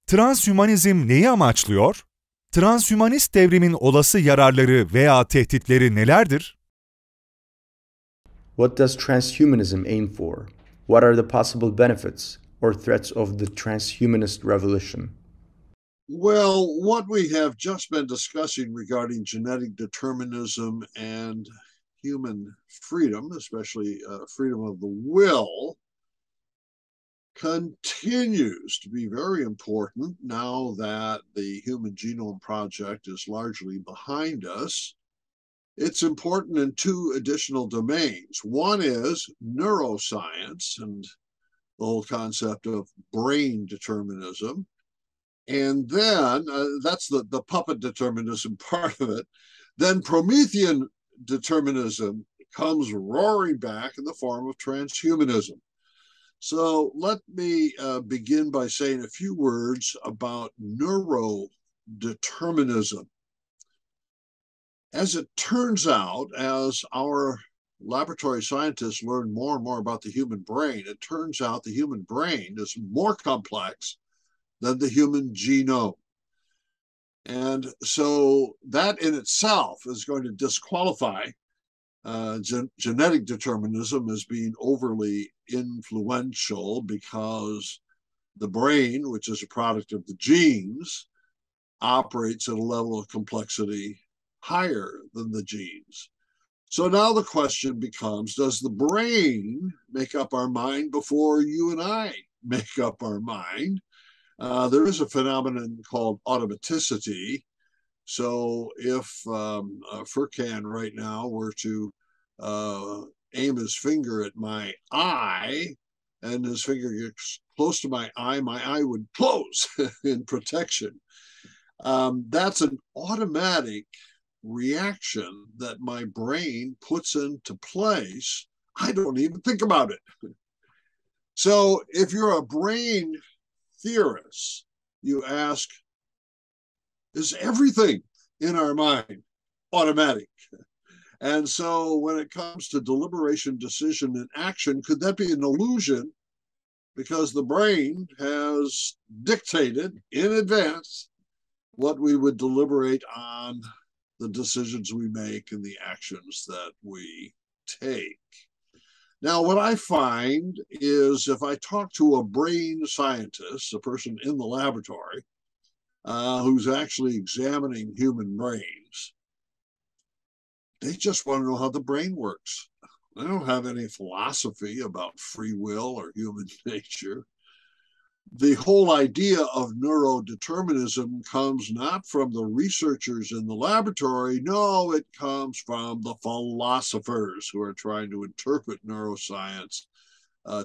Transhümanizm neyi amaçlıyor? Transhümanist devrimin olası yararları veya tehditleri nelerdir? What does transhumanism aim for? What are the possible benefits or threats of the transhumanist revolution? Well, what we have just been discussing regarding genetic determinism and human freedom, especially freedom of the will, continues to be very important now that the Human Genome Project is largely behind us. It's important in two additional domains. One is neuroscience and the whole concept of brain determinism. And then that's the puppet determinism part of it. Then Promethean determinism comes roaring back in the form of transhumanism. So let me begin by saying a few words about neurodeterminism. As it turns out, as our laboratory scientists learn more and more about the human brain, it turns out the human brain is more complex than the human genome. And so that in itself is going to disqualify genetic determinism as being overly influential, because the brain, which is a product of the genes, operates at a level of complexity higher than the genes. So now the question becomes, does the brain make up our mind before you and I make up our mind? There is a phenomenon called automaticity. So if Furkan right now were to aim his finger at my eye and his finger gets close to my eye would close in protection. That's an automatic reaction that my brain puts into place. I don't even think about it. So if you're a brain theorist, you ask, is everything in our mind automatic? And so when it comes to deliberation, decision, and action, could that be an illusion? Because the brain has dictated in advance what we would deliberate on, the decisions we make and the actions that we take. Now, what I find is if I talk to a brain scientist, a person in the laboratory, who's actually examining human brains, they just want to know how the brain works. They don't have any philosophy about free will or human nature. The whole idea of neurodeterminism comes not from the researchers in the laboratory. No, it comes from the philosophers who are trying to interpret neuroscience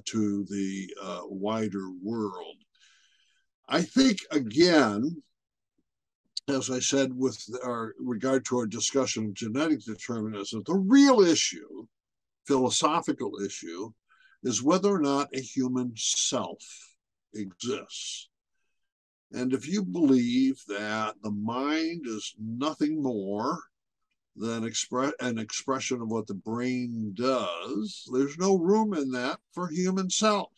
to the wider world. I think, again, as I said, with regard to our discussion of genetic determinism, the real issue, philosophical issue, is whether or not a human self exists. And if you believe that the mind is nothing more than an expression of what the brain does, there's no room in that for human self.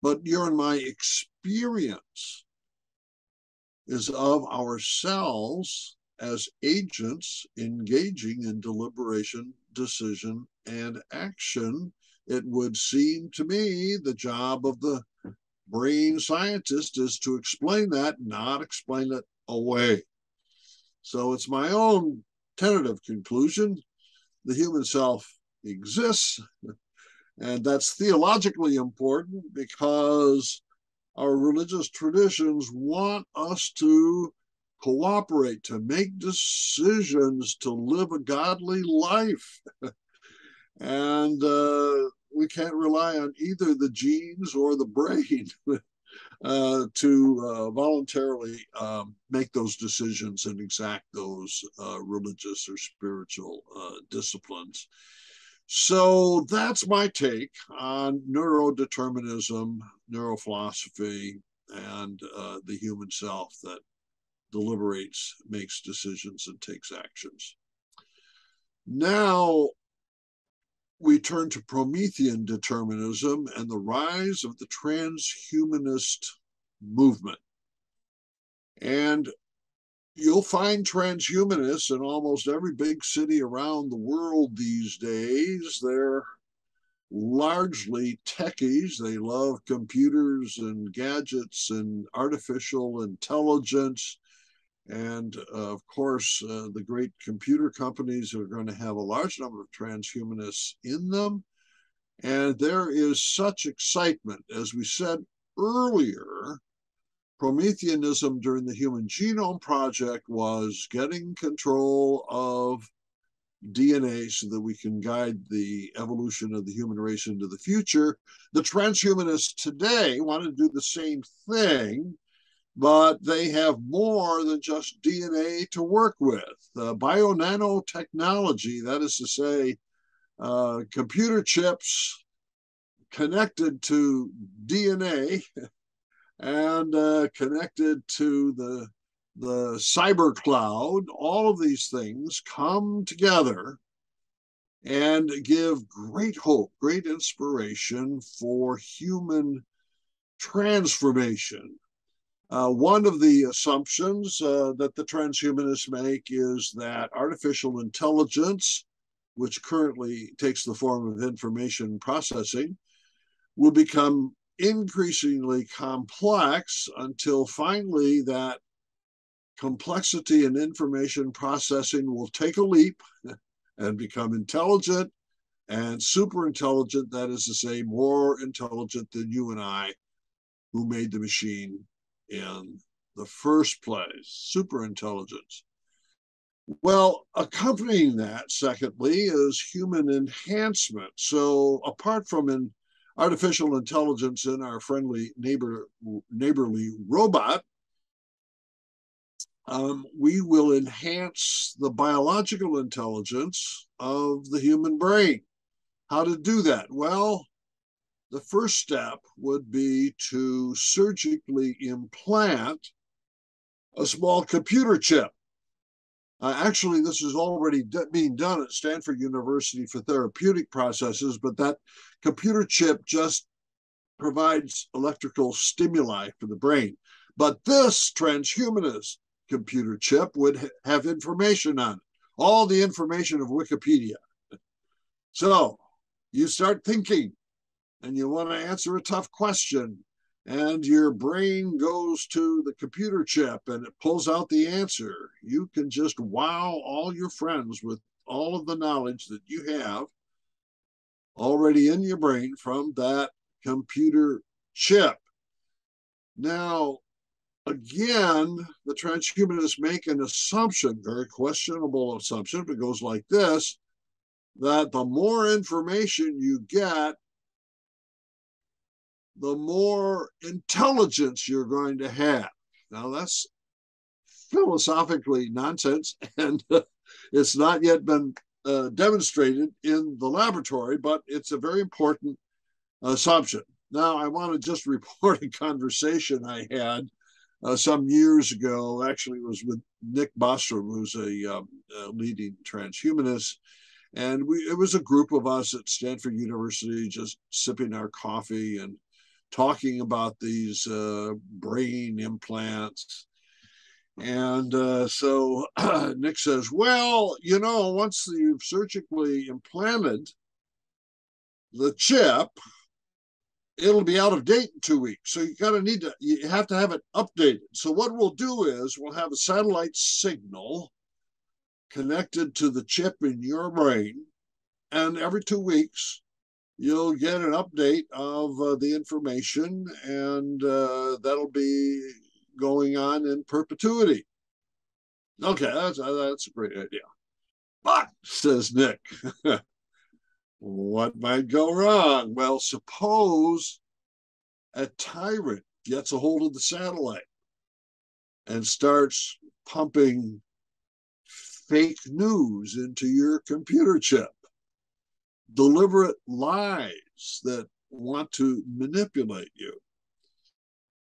But your and my experience is of ourselves as agents engaging in deliberation, decision, and action. It would seem to me the job of the brain scientist is to explain that, not explain it away. So it's my own tentative conclusion. The human self exists, and that's theologically important because our religious traditions want us to cooperate, to make decisions, to live a godly life. And we can't rely on either the genes or the brain to voluntarily make those decisions and exact those religious or spiritual disciplines. So that's my take on neurodeterminism, neurophilosophy, and the human self that deliberates, makes decisions, and takes actions. Now we turn to Promethean determinism and the rise of the transhumanist movement. And you'll find transhumanists in almost every big city around the world these days. They're largely techies. They love computers and gadgets and artificial intelligence. And of course, the great computer companies are going to have a large number of transhumanists in them. And there is such excitement. As we said earlier, Prometheanism during the Human Genome Project was getting control of DNA so that we can guide the evolution of the human race into the future. The transhumanists today want to do the same thing, but they have more than just DNA to work with. Bio-nanotechnology, that is to say, computer chips connected to DNA and connected to the cyber cloud, all of these things come together and give great hope, great inspiration for human transformation. One of the assumptions that the transhumanists make is that artificial intelligence, which currently takes the form of information processing, will become increasingly complex until finally that complexity in information processing will take a leap and become intelligent and super intelligent, that is to say, more intelligent than you and I, who made the machine in the first place. Super intelligence. Well, accompanying that, secondly, is human enhancement. So apart from an artificial intelligence in our friendly neighborly robot, we will enhance the biological intelligence of the human brain. How to do that? Well, the first step would be to surgically implant a small computer chip. Actually, this is already being done at Stanford University for therapeutic processes, but that computer chip just provides electrical stimuli for the brain. But this transhumanist computer chip would have information on it, all the information of Wikipedia. So you start thinking and you want to answer a tough question, and your brain goes to the computer chip and it pulls out the answer. You can just wow all your friends with all of the knowledge that you have already in your brain from that computer chip. Now, again, the transhumanists make an assumption, very questionable assumption, but it goes like this, that the more information you get, the more intelligence you're going to have. Now, that's philosophically nonsense, and it's not yet been demonstrated in the laboratory, but it's a very important assumption. Now, I want to just report a conversation I had some years ago. Actually, it was with Nick Bostrom, who's a leading transhumanist. And it was a group of us at Stanford University just sipping our coffee and talking about these brain implants. And so Nick says, well, you know, once you've surgically implanted the chip, it'll be out of date in 2 weeks. So you have to have it updated. So what we'll do is we'll have a satellite signal connected to the chip in your brain. And every 2 weeks, you'll get an update of the information, and that'll be going on in perpetuity. Okay, that's a great idea. But, says Nick, what might go wrong? Well, suppose a tyrant gets a hold of the satellite and starts pumping fake news into your computer chip, deliberate lies that want to manipulate you.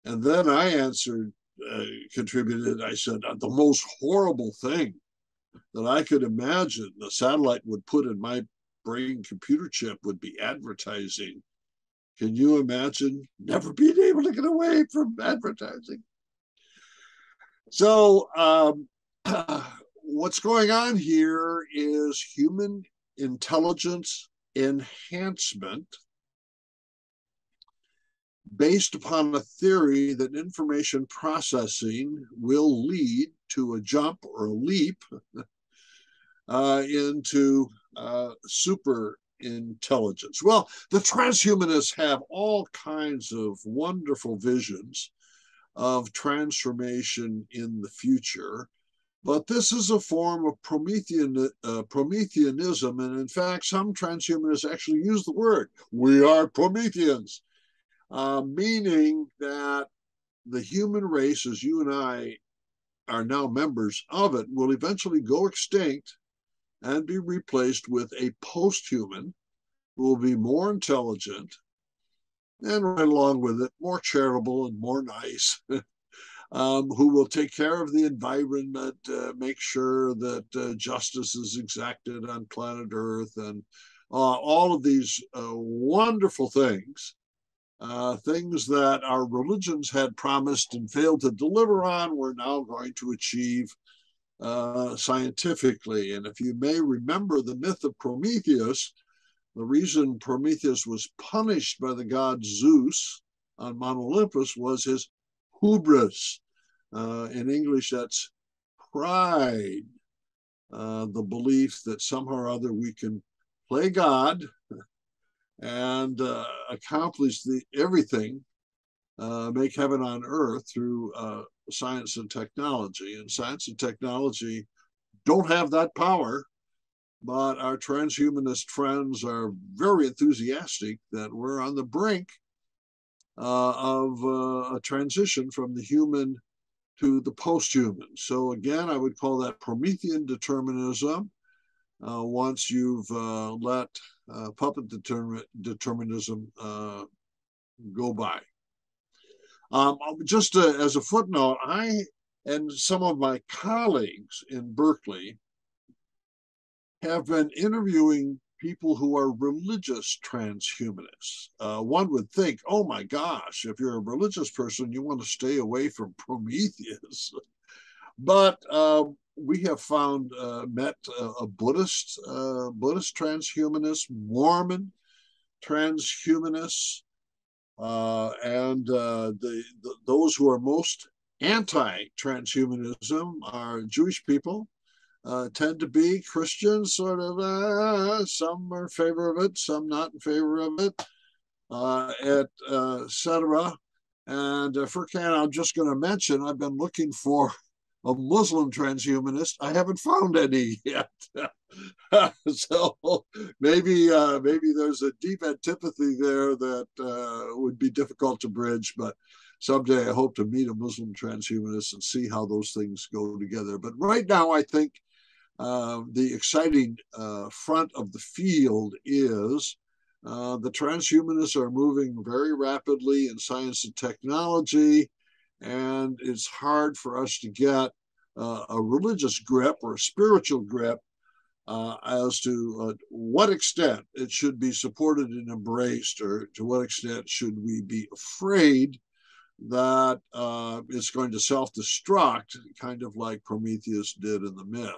And then I contributed, I said, the most horrible thing that I could imagine the satellite would put in my brain computer chip would be advertising. Can you imagine never being able to get away from advertising? So what's going on here is human intelligence enhancement based upon a theory that information processing will lead to a jump or a leap into super intelligence. Well, the transhumanists have all kinds of wonderful visions of transformation in the future, but this is a form of Prometheanism, and in fact, some transhumanists actually use the word, we are Prometheans, meaning that the human race, as you and I are now members of it, will eventually go extinct and be replaced with a post-human who will be more intelligent and right along with it, more charitable and more nice, who will take care of the environment, make sure that justice is exacted on planet Earth, and all of these wonderful things, things that our religions had promised and failed to deliver on, we're now going to achieve scientifically. And if you may remember the myth of Prometheus, the reason Prometheus was punished by the god Zeus on Mount Olympus was his hubris. In English, that's pride, the belief that somehow or other we can play God and accomplish everything, make heaven on earth through science and technology. And science and technology don't have that power, but our transhumanist friends are very enthusiastic that we're on the brink of a transition from the human to the post-human. So again, I would call that Promethean determinism. Once you've let puppet determinism go by. Just as a footnote, I and some of my colleagues in Berkeley have been interviewing people who are religious transhumanists. One would think, oh my gosh, if you're a religious person, you want to stay away from Prometheus. But we have met a Buddhist transhumanist, Mormon transhumanists, and those who are most anti-transhumanism are Jewish people. Tend to be Christians, sort of. Some are in favor of it, some not in favor of it, etc. And for Ken, I'm just going to mention I've been looking for a Muslim transhumanist. I haven't found any yet. So maybe there's a deep antipathy there that would be difficult to bridge, but someday I hope to meet a Muslim transhumanist and see how those things go together. But right now, I think the exciting front of the field is the transhumanists are moving very rapidly in science and technology, and it's hard for us to get a religious grip or a spiritual grip as to what extent it should be supported and embraced, or to what extent should we be afraid that it's going to self-destruct, kind of like Prometheus did in the myth.